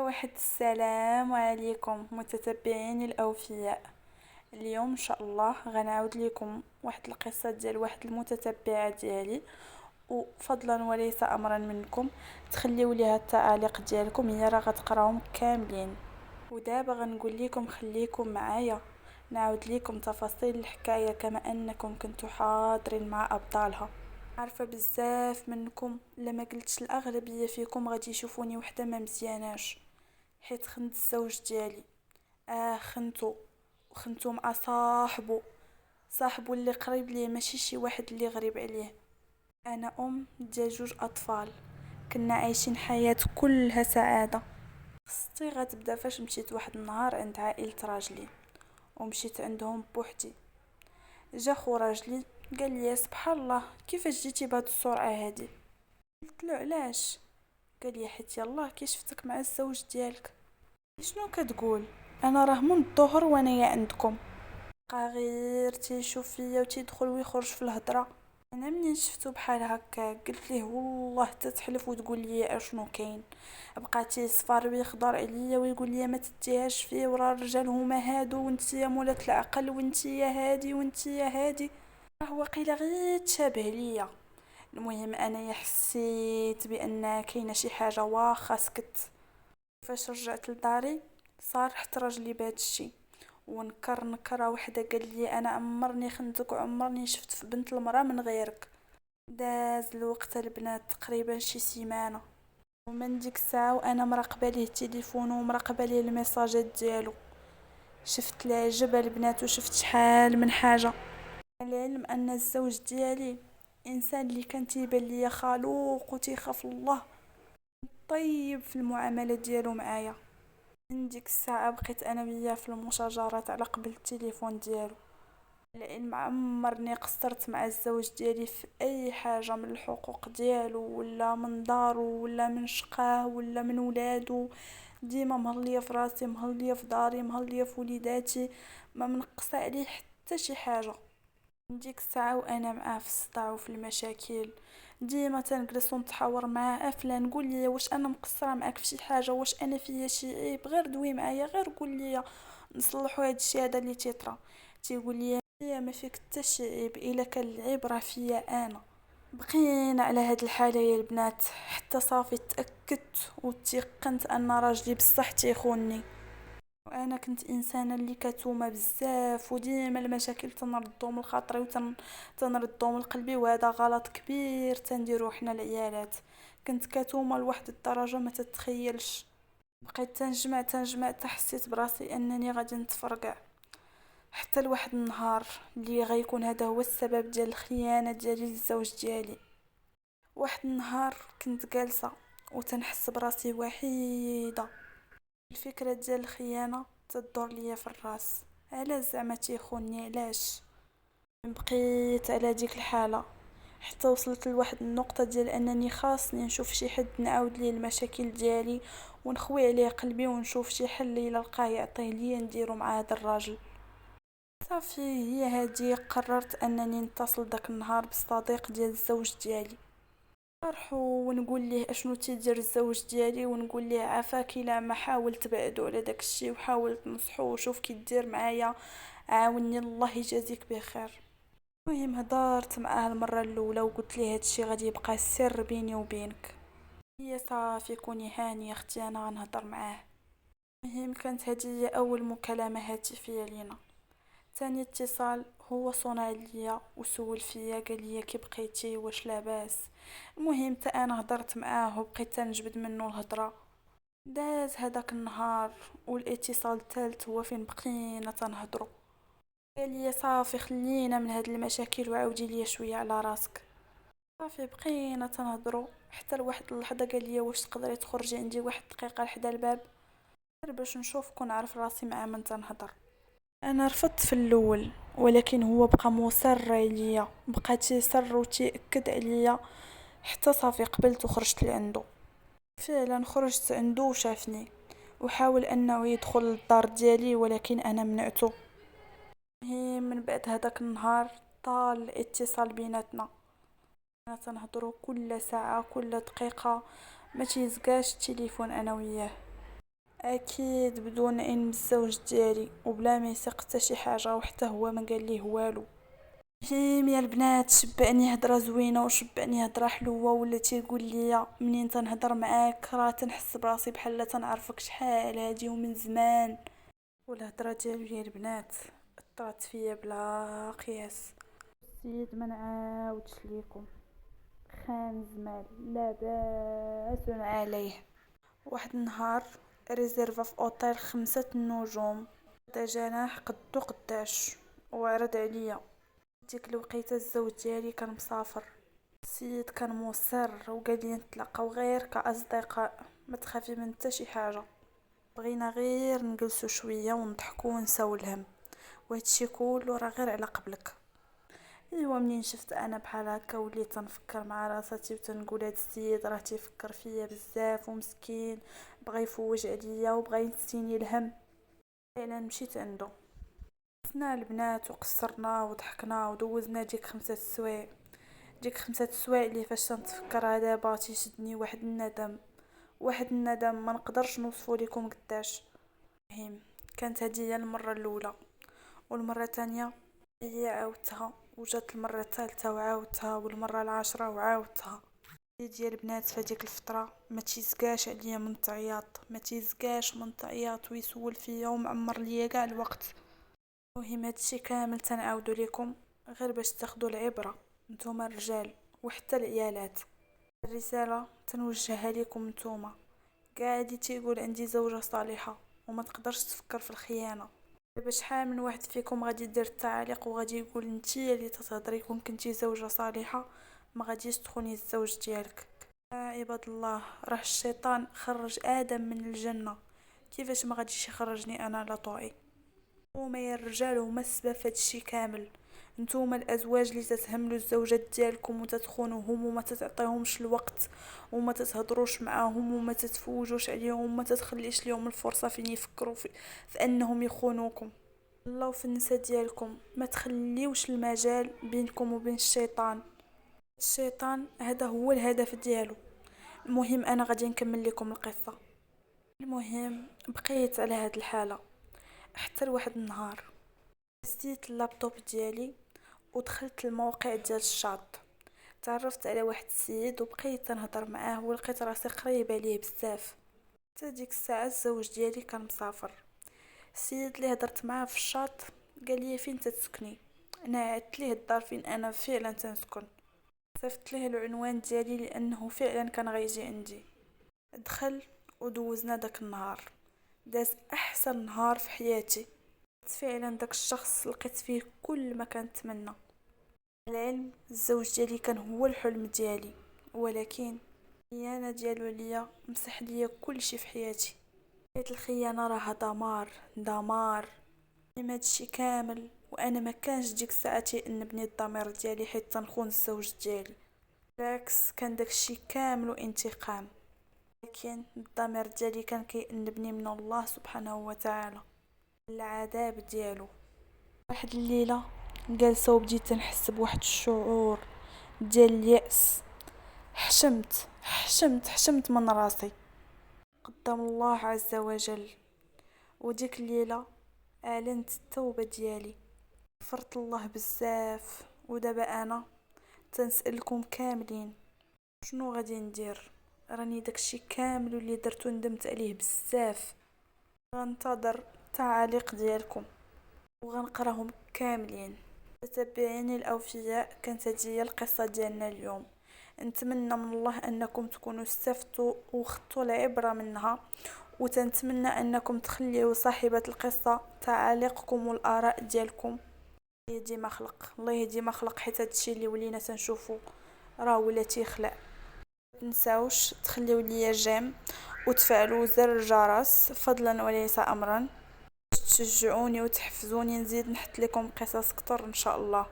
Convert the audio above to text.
واحد السلام عليكم متتبعين الاوفياء. اليوم ان شاء الله غنعاود لكم واحد القصه ديال واحد المتتبعه ديالي، وفضلا وليس امرا منكم تخليو ليها التعاليق ديالكم، هي راه غتقراهم كاملين. ودابا غنقول لكم خليكم معايا نعاود لكم تفاصيل الحكايه كما انكم كنتوا حاضرين مع ابطالها. عارفه بزاف منكم لما قلتش الاغلبيه فيكم غادي يشوفوني وحده ما مزياناش، حيت خنت الزوج ديالي. خنتو مع صاحبو اللي قريب ليه، ماشي شي واحد اللي غريب عليه. انا ام ديال جوج اطفال، كنا عايشين حياة كلها سعادة. قصتي غتبدا فاش مشيت واحد النهار عند عائلة راجلي، ومشيت عندهم بوحدي. جا خو راجلي قال لي سبحان الله كيفاش جيتي بهاد السرعة هادي؟ قلت له علاش؟ قال لي حيت يلاه كي شفتك مع الزوج ديالك. شنو كتقول؟ انا راه من الظهر وانايا عندكم. بقى غير تيشوف فيا وتيدخل ويخرج في الهضره. انا منين شفتو بحال هكا قلت ليه والله تتحلف وتقول لي اشنو كاين. بقى تيصفر ويخضر عليا ويقول لي ما تديهاش فيه، ورا الرجال هما هادو وانتيا مولات العقل وانتيا هادي وانتيا هادي. هو قيل غير تشابه ليا. المهم انايا حسيت بان كاينه شي حاجه واخا سكت. فاش رجعت لداري صارحت راجلي بهذا الشيء، ونكر نكره وحده قال لي انا عمرني خنتك وعمرني شفت في بنت المراه من غيرك. داز الوقت البنات تقريبا شي سيمانه، ومن ديك الساعه وانا مراقبه ليه التليفون ومراقبه ليه الميساجات ديالو. شفت العجب البنات وشفت شحال من حاجه. العلم ان الزوج ديالي انسان اللي كان تيبان ليا خلوق وتيخاف الله، طيب في المعامله ديالو معايا. من ديك الساعة بقيت انا وياه في المشاجرات على قبل التليفون ديالو، لان عمرني قصرت مع الزوج ديالي في اي حاجة من الحقوق ديالو ولا من دارو ولا من شقاه ولا من ولادو. ديما مهلية في راسي، مهلية في داري، مهلية في وليداتي، ما منقص عليه حتى شي حاجة. من ديك الساعة وانا معاه في الصداع وفي المشاكل. ديما تنجلس ونتحاور معاه فلان قول لي واش انا مقصره معاك في شي حاجه، واش انا فيا شي عيب، غير دوي معايا، غير قول لي نصلحوا هذا الشيء هذا اللي تيطرا. تيقول لي يا ما فيك حتى شي عيب، الا كان العيب راه فيا انا. بقينا على هاد الحاله يا البنات حتى صافي تاكدت وتيقنت ان راجلي بصح تيخونني. وانا كنت انسانه اللي كتومه بزاف، وديما المشاكل تنردهم لخاطري تنردهم لقلبي، وهذا غلط كبير تنديرو حنا العيالات. كنت كتومه لواحد الدرجه ما تتخيلش. بقيت تنجمع تحسيت براسي انني غادي نتفرقع. حتى لواحد النهار اللي غيكون هذا هو السبب ديال الخيانه ديالي للزوج ديالي. واحد النهار كنت جالسه وتنحس براسي وحيده. الفكرة ديال الخيانة تدور ليا في الراس، علاش زعما تيخونني، علاش؟ بقيت على ديك الحالة حتى وصلت لواحد النقطة ديال انني خاصني نشوف شي حد نعاود ليه المشاكل ديالي ونخوي عليه قلبي ونشوف شي حل الا لقاه يعطيه ليا نديرو مع هذا الراجل. صافي هي هادي قررت انني نتصل داك النهار بالصديق ديال الزوج ديالي، نصرحو ونقول ليه اشنو تيدير الزوج ديالي، ونقول ليه عافاك الا ما حاول تبعدو على داك الشيء وحاول تنصحو وشوف كي دير معايا، عاوني الله يجازيك بخير. المهم هضرت معاه المره الاولى وقلت ليه هادشي غادي يبقى سر بيني وبينك. هي صافي كوني هانيه اختي انا غنهضر معاه. المهم كانت هذه هي اول مكالمه هاتفيه لينا. ثاني اتصال هو صنع ليا وسول فيا قال لي كي بقيتي واش لاباس. المهم تا انا هضرت معاه وبقيت تنجبد منه الهضره. داز هذاك النهار والاتصال الثالث هو فين بقينا تنهضروا. قال لي صافي خلينا من هاد المشاكل وعاودي لي شويه على راسك. صافي بقينا تنهضروا حتى لواحد اللحظه قال لي واش تقدري تخرجي عندي واحد دقيقه لحدا الباب، غير باش نشوفك ونعرف راسي مع من تنهضر. انا رفضت في الاول، ولكن هو بقى مصر عليا، بقى تيصر وتيأكد عليا حتى صافي قبلت وخرجت لعنده. فعلا خرجت عنده وشافني وحاول انه يدخل الدار ديالي ولكن انا منعته. هي من بعد هذاك النهار طال الاتصال بيناتنا، انا تنهضروا كل ساعه كل دقيقه، ما تيزقاش التليفون انا وياه. اكيد بدون علم الزوج ديالي وبلا ما يثق حتى شي حاجه وحتى هو ما قال ليه والو. هيم يا البنات، شبعني هضره زوينه وشبعني هضره حلوه، ولا تيقول لي منين تنهضر معاك راه تنحس براسي بحال تنعرفك شحال هادي ومن زمان. والهضره ديالو يا البنات اثرت فيا بلا قياس. السيد ما نعاودش ليكم، خان زمال لا باس عليه. واحد النهار ريزيرفا في اوتيل 5 نجوم، دا جناح قدو قداش وعرض عليا. ديك الوقيته الزوج ديالي كان مسافر. السيد كان مصر وقال لي نتلاقاو غير كاصدقاء، ما تخافي من حتى شي حاجه. بغينا غير نجلسو شويه ونضحكو ونساو الهم، وهادشي كله راه غير على قبلك. ايوا منين شفت انا بحال هكا وليت تنفكر مع راساتي وتنقول هاد السيد راه تيفكر فيا بزاف ومسكين، بغى يفوج عليا وبغى ينسيني الهم. فعلا مشيت عنده، سنا البنات وقصرنا وضحكنا ودوزنا ديك 5 سوايع. ديك 5 سوايع اللي فاش تنتفكرها دابا تيشدني واحد الندم، واحد الندم ما نقدرش نوصفه لكم قداش. المهم كانت هذه هي المره الاولى، والمره الثانيه هي عاودتها، وجات المره الثالثه وعاودتها، والمره العاشره وعاودتها. ديال البنات في هذيك الفتره ما تيزقاش عليا من تعياط، ما تيزقاش من تعياط ويسول فيا ومعمر ليا كاع الوقت. المهم هادشي كامل تنعاودو لكم غير باش تاخدوا العبره نتوما الرجال وحتى العيالات. الرساله تنوجهها لكم نتوما كاع اللي تيقول عندي زوجه صالحه وما تقدرش تفكر في الخيانه. دابا شحال من واحد فيكم غادي يدير التعليق وغادي يقول نتيا اللي تتهضري كون كنتي زوجه صالحه ما غاديش تخوني الزوج ديالك. عباد الله، راه الشيطان خرج ادم من الجنه، كيفاش ما غاديش يخرجني انا لا طوعي؟ نتوما يا الرجال هما السبب في هادشي كامل. نتوما الازواج اللي تتهملوا الزوجات ديالكم وتتخونوهم وما تتعطيهمش الوقت وما تتهضروش معاهم وما تتفوجوش عليهم وما تتخليش ليهم الفرصه فين يفكروا في انهم يخونوكم. الله في النساء ديالكم ما تخليوش المجال بينكم وبين الشيطان. الشيطان هذا هو الهدف ديالو. المهم انا غادي نكمل لكم القصه. المهم بقيت على هاد الحاله حتى لواحد النهار نسيت اللابتوب ديالي ودخلت الموقع ديال الشاط. تعرفت على واحد السيد وبقيت نهضر معاه ولقيت راسي قريبه ليه بزاف. حتى ديك الساعه الزوج ديالي كان مسافر. السيد اللي هضرت معاه في الشاط قال لي فين تتسكني. انا عدت ليه الدار فين انا فعلا تنسكن، صيفط ليه العنوان ديالي لانه فعلا كان غيجي عندي. دخل ودوزنا داك النهار، داز احسن نهار في حياتي. فعلا داك الشخص لقيت فيه كل ما كنتمنى. العلم الزوج ديالي كان هو الحلم ديالي، ولكن الخيانه ديالو ليا مسح ليا كل شي في حياتي. حيت الخيانه راها دمار دمار. لما هادشي كامل وانا ما كانش ديك ساعتي نبني الضمير ديالي حيت تنخون الزوج ديالي، بالعكس كان داكشي كامل انتقام. لكن الضمير ديالي كان كيأنبني من الله سبحانه وتعالى العذاب ديالو. واحد الليله جالسه وبديت نحس بواحد الشعور ديال اليأس. حشمت من راسي قدام الله عز وجل. وديك الليله اعلنت التوبه ديالي، غفرت الله بزاف. ودابا انا تنسألكم كاملين شنو غادي ندير. راني داكشي كامل اللي درتو ندمت عليه بزاف. غنتظر التعاليق ديالكم وغنقراهم كاملين. متابعيني الاوفياء، كانت هذه القصه ديالنا اليوم. نتمنى من الله انكم تكونوا استفدتوا وخدتوا العبره منها، وتنتمنى انكم تخليوا صاحبه القصه تعاليقكم والاراء ديالكم. يهدي ما خلق، الله يهدي ما خلق، حيت هادشي اللي ولينا تنشوفو راه ولا تيخلق. تنساوش تخليو ليا جيم وتفعلوا زر الجرس فضلا وليس امرا، تشجعوني وتحفزوني نزيد نحط لكم قصص كتر ان شاء الله.